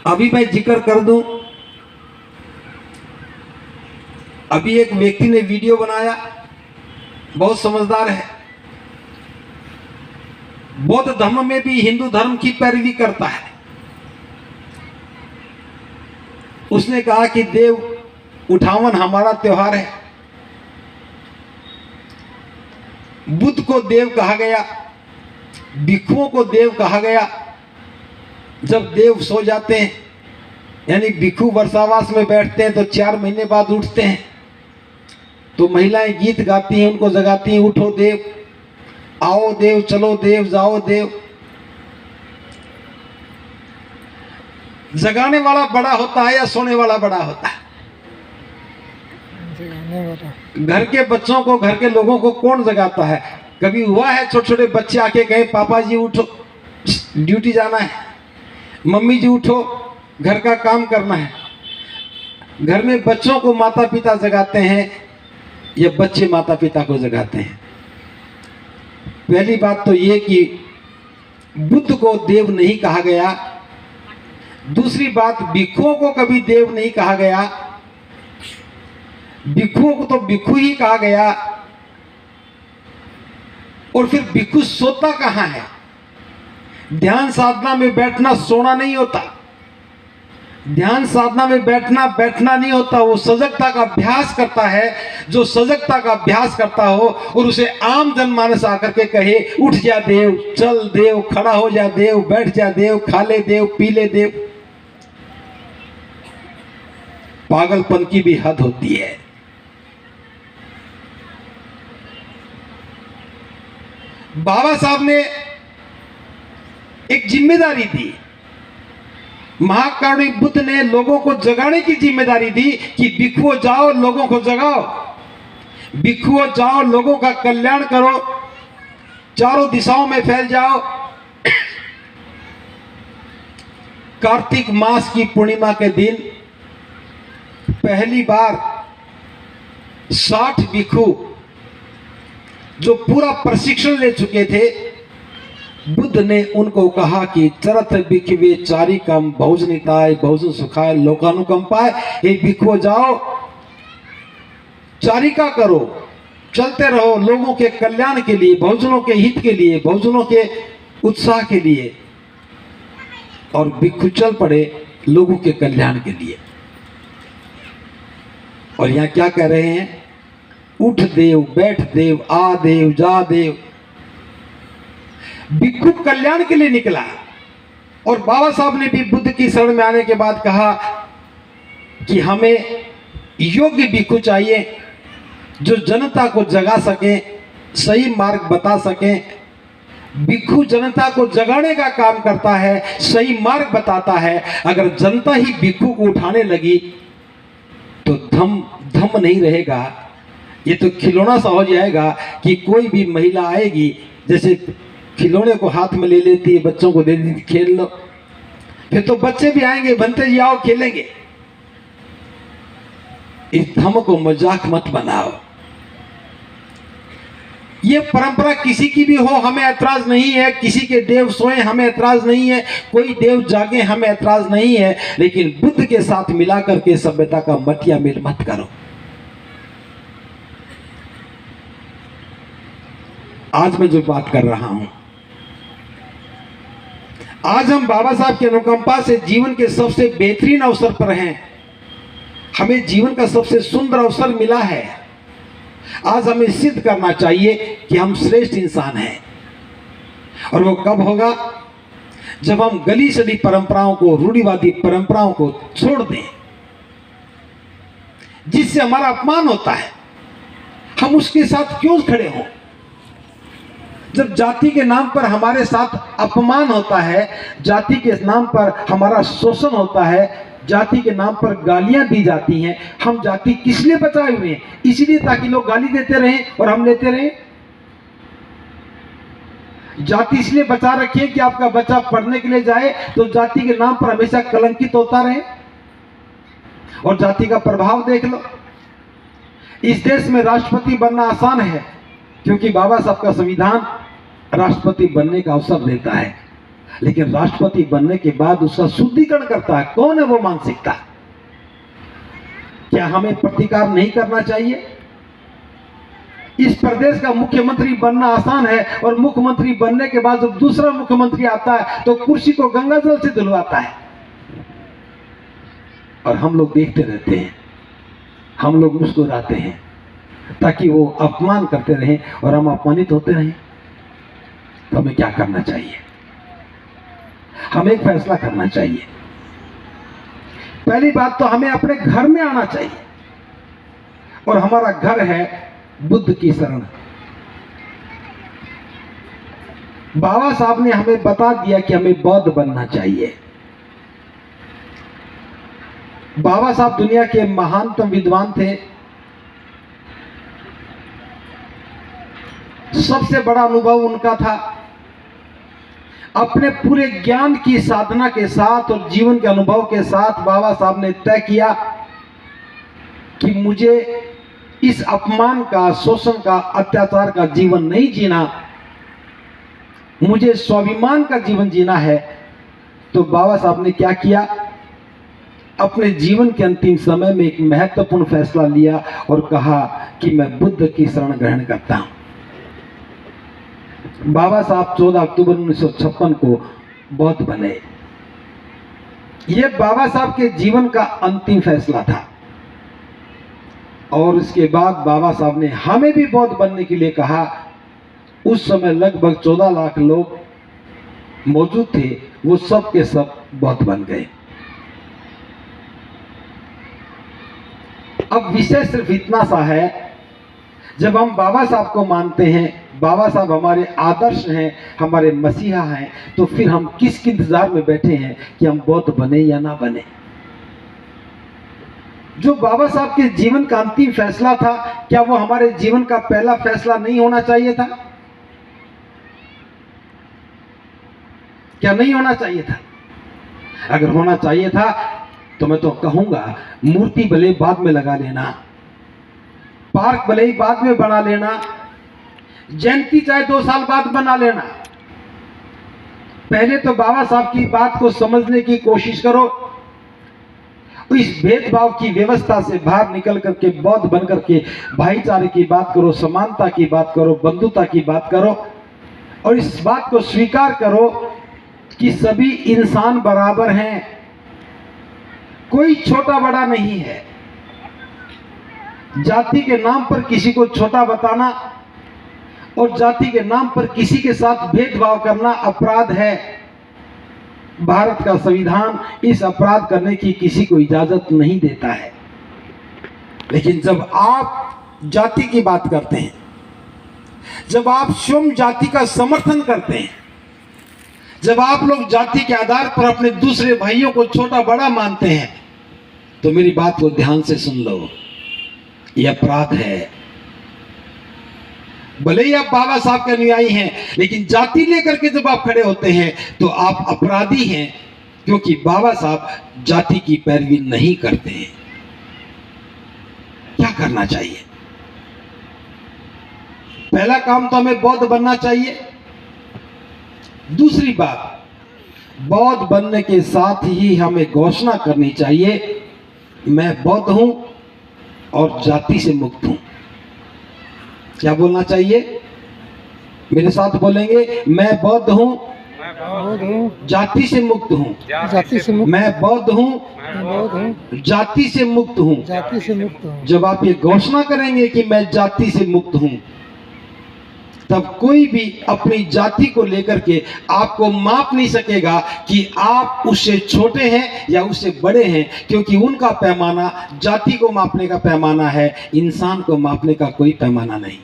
अभी मैं जिक्र कर दूं, अभी एक व्यक्ति ने वीडियो बनाया, बहुत समझदार है, बौद्ध धर्म में भी हिंदू धर्म की पैरवी करता है। उसने कहा कि देव उठावन हमारा त्योहार है, बुद्ध को देव कहा गया, भिक्षुओं को देव कहा गया। जब देव सो जाते हैं, यानी भिक्षु वर्षावास में बैठते हैं तो 4 महीने बाद उठते हैं, तो महिलाएं गीत गाती हैं, उनको जगाती हैं, उठो देव, आओ देव, चलो देव, जाओ देव। जगाने वाला बड़ा होता है या सोने वाला बड़ा होता है? घर के बच्चों को, घर के लोगों को कौन जगाता है? कभी हुआ है छोटे छोटे बच्चे आके कहे पापा जी उठो, ड्यूटी जाना है, मम्मी जी उठो, घर का काम करना है? घर में बच्चों को माता पिता जगाते हैं या बच्चे माता पिता को जगाते हैं? पहली बात तो ये कि बुद्ध को देव नहीं कहा गया। दूसरी बात, भिक्षुओं को कभी देव नहीं कहा गया, भिक्षुओं को तो भिक्षु ही कहा गया। और फिर भिक्षु सोता कहां है? ध्यान साधना में बैठना सोना नहीं होता, ध्यान साधना में बैठना नहीं होता, वो सजगता का अभ्यास करता है। जो सजगता का अभ्यास करता हो और उसे आम जनमानस आकर के कहे उठ जा देव, चल देव, खड़ा हो जा देव, बैठ जा देव, खा ले देव, पी ले देव, पागलपन की भी हद होती है। बाबा साहब ने एक जिम्मेदारी दी, महाकारुणिक बुद्ध ने लोगों को जगाने की जिम्मेदारी दी कि भिक्षुओं जाओ, लोगों को जगाओ, भिक्षुओं जाओ, लोगों का कल्याण करो, चारों दिशाओं में फैल जाओ। कार्तिक मास की पूर्णिमा के दिन पहली बार 60 भिक्षु जो पूरा प्रशिक्षण ले चुके थे, बुद्ध ने उनको कहा कि चरत भिक्षवे चारिकम बहुजनिताय बहुजन सुखाय लोकानुकंपाय। हे भिक्षुओं जाओ, चारिका करो, चलते रहो लोगों के कल्याण के लिए, बहुजनों के हित के लिए, बहुजनों के उत्साह के लिए। और भिक्षु चल पड़े लोगों के कल्याण के लिए। और यहां क्या कह रहे हैं? उठ देव, बैठ देव, आ देव, जा देव। भिक्षु कल्याण के लिए निकला। और बाबा साहब ने भी बुद्ध की शरण में आने के बाद कहा कि हमें योग्य भिक्षु चाहिए जो जनता को जगा सके, सही मार्ग बता सके। भिक्षु जनता को जगाने का काम करता है, सही मार्ग बताता है। अगर जनता ही भिक्षु को उठाने लगी तो धम नहीं रहेगा, ये तो खिलौना सा हो जाएगा कि कोई भी महिला आएगी, जैसे खिलौने को हाथ में ले लेती है, बच्चों को दे देती, खेल लो, फिर तो बच्चे भी आएंगे, बनते जी आओ खेलेंगे। इस धम को मजाक मत बनाओ। ये परंपरा किसी की भी हो, हमें ऐतराज नहीं है। किसी के देव सोए, हमें ऐतराज नहीं है। कोई देव जागे, हमें ऐतराज नहीं है। लेकिन बुद्ध के साथ मिलाकर के सभ्यता का मटिया मिल मत करो। आज मैं जो बात कर रहा हूं, आज हम बाबा साहब की अनुकंपा से जीवन के सबसे बेहतरीन अवसर पर हैं। हमें जीवन का सबसे सुंदर अवसर मिला है। आज हमें सिद्ध करना चाहिए कि हम श्रेष्ठ इंसान हैं। और वो कब होगा? जब हम गली सड़ी परंपराओं को, रूढ़िवादी परंपराओं को छोड़ दें, जिससे हमारा अपमान होता है। हम उसके साथ क्यों खड़े हों? जब जाति के नाम पर हमारे साथ अपमान होता है, जाति के नाम पर हमारा शोषण होता है, जाति के नाम पर गालियां दी जाती हैं, हम जाति किस लिए बचाए हुए हैं? इसलिए ताकि लोग गाली देते रहें और हम लेते रहें। जाति इसलिए बचा रखी है कि आपका बच्चा पढ़ने के लिए जाए तो जाति के नाम पर हमेशा कलंकित होता रहे। और जाति का प्रभाव देख लो। इस देश में राष्ट्रपति बनना आसान है क्योंकि बाबा साहब का संविधान राष्ट्रपति बनने का अवसर देता है। लेकिन राष्ट्रपति बनने के बाद उसका शुद्धिकरण करता है। कौन है वो मानसिकता? क्या हमें प्रतिकार नहीं करना चाहिए? इस प्रदेश का मुख्यमंत्री बनना आसान है, और मुख्यमंत्री बनने के बाद जब दूसरा मुख्यमंत्री आता है तो कुर्सी को गंगा जल से धुलवाता है, और हम लोग देखते रहते हैं, हम लोग मुस्कुराते हैं, ताकि वो अपमान करते रहें और हम अपमानित होते रहें। तो हमें क्या करना चाहिए? हमें एक फैसला करना चाहिए। पहली बात तो हमें अपने घर में आना चाहिए, और हमारा घर है बुद्ध की शरण। बाबा साहब ने हमें बता दिया कि हमें बौद्ध बनना चाहिए। बाबा साहब दुनिया के महानतम विद्वान थे। सबसे बड़ा अनुभव उनका था। अपने पूरे ज्ञान की साधना के साथ और जीवन के अनुभव के साथ बाबा साहब ने तय किया कि मुझे इस अपमान का, शोषण का, अत्याचार का जीवन नहीं जीना, मुझे स्वाभिमान का जीवन जीना है। तो बाबा साहब ने क्या किया? अपने जीवन के अंतिम समय में एक महत्वपूर्ण फैसला लिया और कहा कि मैं बुद्ध की शरण ग्रहण करता हूं। बाबा साहब 14 अक्टूबर 1956 को बौद्ध बने। यह बाबा साहब के जीवन का अंतिम फैसला था, और इसके बाद बाबा साहब ने हमें भी बौद्ध बनने के लिए कहा। उस समय लगभग 14 लाख लोग मौजूद थे, वो सब के सब बौद्ध बन गए। अब विषय सिर्फ इतना सा है, जब हम बाबा साहब को मानते हैं, बाबा साहब हमारे आदर्श हैं, हमारे मसीहा हैं, तो फिर हम किसके इंतजार में बैठे हैं कि हम बौद्ध बने या ना बने? जो बाबा साहब के जीवन का अंतिम फैसला था, क्या वो हमारे जीवन का पहला फैसला नहीं होना चाहिए था? क्या नहीं होना चाहिए था? अगर होना चाहिए था तो मैं तो कहूंगा, मूर्ति भले बाद में लगा लेना, पार्क भले ही बाद में बना लेना, जयंती चाहे 2 साल बाद बना लेना, पहले तो बाबा साहब की बात को समझने की कोशिश करो। इस भेदभाव की व्यवस्था से बाहर निकल करके बौद्ध बन करके भाईचारे की बात करो, समानता की बात करो, बंधुता की बात करो, और इस बात को स्वीकार करो कि सभी इंसान बराबर हैं, कोई छोटा बड़ा नहीं है। जाति के नाम पर किसी को छोटा बताना और जाति के नाम पर किसी के साथ भेदभाव करना अपराध है। भारत का संविधान इस अपराध करने की किसी को इजाजत नहीं देता है। लेकिन जब आप जाति की बात करते हैं, जब आप स्वयं जाति का समर्थन करते हैं, जब आप लोग जाति के आधार पर अपने दूसरे भाइयों को छोटा बड़ा मानते हैं, तो मेरी बात को ध्यान से सुन लो, यह अपराध है। भले ही आप बाबा साहब के अनुयायी हैं, लेकिन जाति लेकर के जब आप खड़े होते हैं तो आप अपराधी हैं, क्योंकि बाबा साहब जाति की पैरवी नहीं करते हैं। क्या करना चाहिए? पहला काम तो हमें बौद्ध बनना चाहिए। दूसरी बात, बौद्ध बनने के साथ ही हमें घोषणा करनी चाहिए, मैं बौद्ध हूं और जाति से मुक्त हूं। क्या बोलना चाहिए? मेरे साथ बोलेंगे, मैं बौद्ध हूं, जाति से मुक्त हूं, जाति से मुक्त, मैं बौद्ध हूं, जाति से मुक्त हूं। जाति से मुक्त हूँ। जब आप ये घोषणा करेंगे कि मैं जाति से मुक्त हूं, तब कोई भी अपनी जाति को लेकर के आपको माप नहीं सकेगा कि आप उससे छोटे हैं या उससे बड़े हैं, क्योंकि उनका पैमाना जाति को मापने का पैमाना है, इंसान को मापने का कोई पैमाना नहीं।